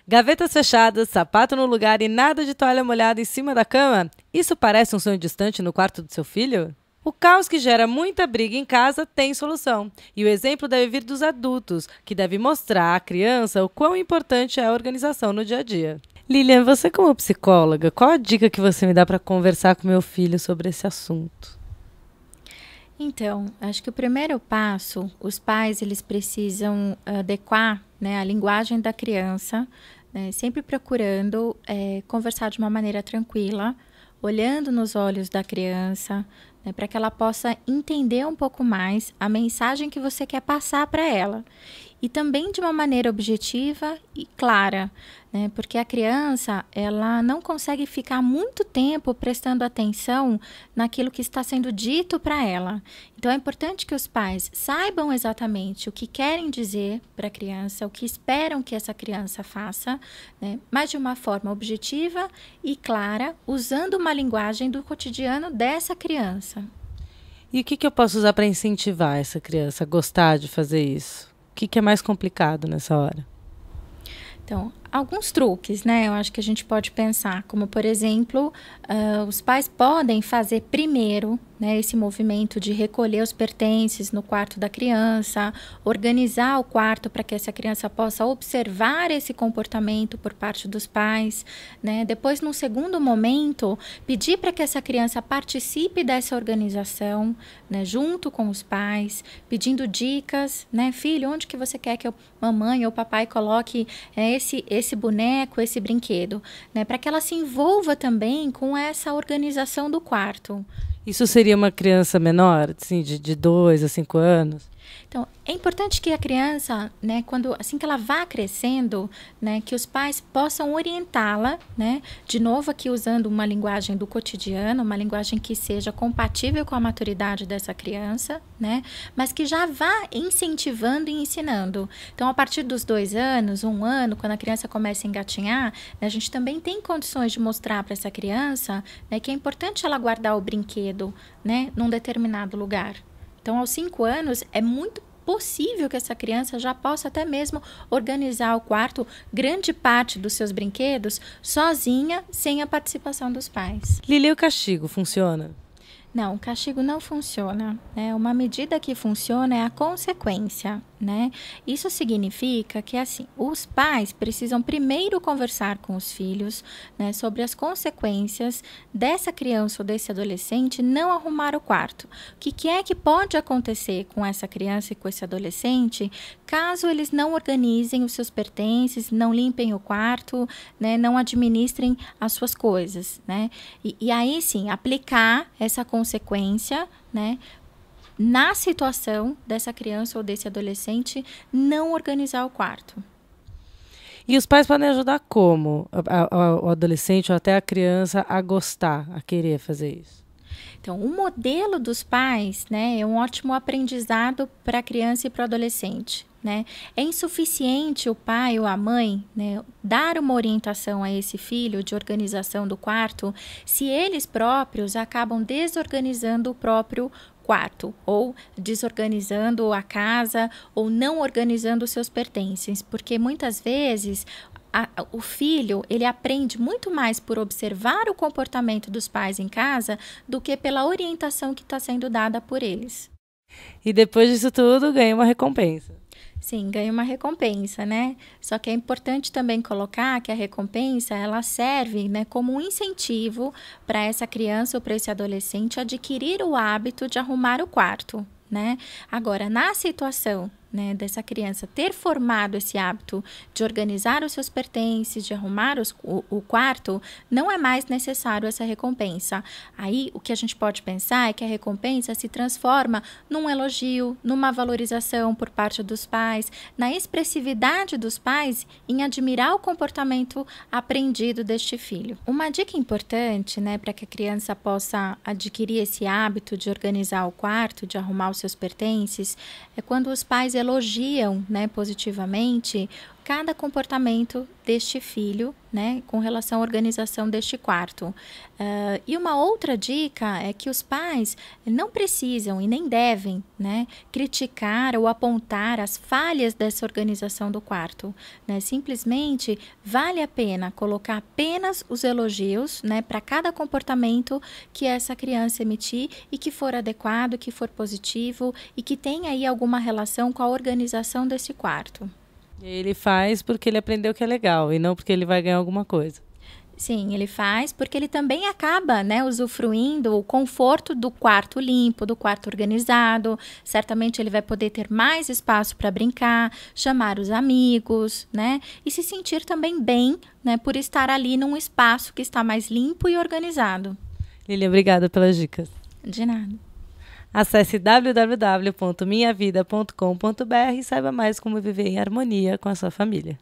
Gavetas fechadas, sapato no lugar e nada de toalha molhada em cima da cama? Isso parece um sonho distante no quarto do seu filho? O caos que gera muita briga em casa tem solução. E o exemplo deve vir dos adultos, que devem mostrar à criança o quão importante é a organização no dia a dia. Lilian, você como psicóloga, qual a dica que você me dá para conversar com meu filho sobre esse assunto? Então, acho que o primeiro passo, os pais eles precisam adequar, né, a linguagem da criança, né, sempre procurando conversar de uma maneira tranquila, olhando nos olhos da criança, né, para que ela possa entender um pouco mais a mensagem que você quer passar para ela. E também de uma maneira objetiva e clara, né? Porque a criança, ela não consegue ficar muito tempo prestando atenção naquilo que está sendo dito para ela. Então, é importante que os pais saibam exatamente o que querem dizer para a criança, o que esperam que essa criança faça, né? Mas de uma forma objetiva e clara, usando uma linguagem do cotidiano dessa criança. E o que eu posso usar para incentivar essa criança a gostar de fazer isso? O que é mais complicado nessa hora? Então, alguns truques, né? Eu acho que a gente pode pensar, como por exemplo, os pais podem fazer primeiro, né, esse movimento de recolher os pertences no quarto da criança, organizar o quarto para que essa criança possa observar esse comportamento por parte dos pais, né? Depois, num segundo momento, pedir para que essa criança participe dessa organização, né, junto com os pais, pedindo dicas, né? Filho, onde que você quer que mamãe ou papai coloque esse boneco, esse brinquedo, né? Para que ela se envolva também com essa organização do quarto. Isso seria uma criança menor, assim, de 2 a 5 anos? Então, é importante que a criança, né, assim que ela vá crescendo, né, que os pais possam orientá-la, né, de novo aqui usando uma linguagem do cotidiano, uma linguagem que seja compatível com a maturidade dessa criança, né, mas que já vá incentivando e ensinando. Então, a partir dos 2 anos, 1 ano, quando a criança começa a engatinhar, né, a gente também tem condições de mostrar para essa criança, né, que é importante ela guardar o brinquedo, né, num determinado lugar. Então, aos 5 anos, é muito possível que essa criança já possa até mesmo organizar o quarto, grande parte dos seus brinquedos, sozinha, sem a participação dos pais. Lili, o castigo funciona? Não, o castigo não funciona, né? Uma medida que funciona é a consequência, né? Isso significa que, assim, os pais precisam primeiro conversar com os filhos, né, sobre as consequências dessa criança ou desse adolescente não arrumar o quarto. O que é que pode acontecer com essa criança e com esse adolescente caso eles não organizem os seus pertences, não limpem o quarto, né, não administrem as suas coisas, né? E aí, sim, aplicar essa consequência, né, na situação dessa criança ou desse adolescente não organizar o quarto. E os pais podem ajudar como? O adolescente ou até a criança a gostar, a querer fazer isso? Então, o modelo dos pais, né, é um ótimo aprendizado para a criança e para o adolescente. Né? É insuficiente o pai ou a mãe, né, dar uma orientação a esse filho de organização do quarto se eles próprios acabam desorganizando o próprio quarto, ou desorganizando a casa, ou não organizando os seus pertences, porque muitas vezes o filho, ele aprende muito mais por observar o comportamento dos pais em casa do que pela orientação que está sendo dada por eles. E depois disso tudo, ganha uma recompensa. Sim, ganha uma recompensa, né? Só que é importante também colocar que a recompensa, ela serve, né, como um incentivo para essa criança ou para esse adolescente adquirir o hábito de arrumar o quarto, né? Agora, na situação, né, dessa criança ter formado esse hábito de organizar os seus pertences, de arrumar o quarto, não é mais necessário essa recompensa. Aí, o que a gente pode pensar é que a recompensa se transforma num elogio, numa valorização por parte dos pais, na expressividade dos pais em admirar o comportamento aprendido deste filho. Uma dica importante, né, para que a criança possa adquirir esse hábito de organizar o quarto, de arrumar os seus pertences, é quando os pais elogiam, né, positivamente cada comportamento deste filho, né, com relação à organização deste quarto. E uma outra dica é que os pais não precisam e nem devem, né, criticar ou apontar as falhas dessa organização do quarto, né? Simplesmente vale a pena colocar apenas os elogios, né, para cada comportamento que essa criança emitir e que for adequado, que for positivo e que tenha aí alguma relação com a organização desse quarto. Ele faz porque ele aprendeu que é legal e não porque ele vai ganhar alguma coisa. Sim, ele faz porque ele também acaba, né, usufruindo o conforto do quarto limpo, do quarto organizado. Certamente ele vai poder ter mais espaço para brincar, chamar os amigos, né, e se sentir também bem, né, por estar ali num espaço que está mais limpo e organizado. Lilian, obrigada pelas dicas. De nada. Acesse www.minhavida.com.br e saiba mais como viver em harmonia com a sua família.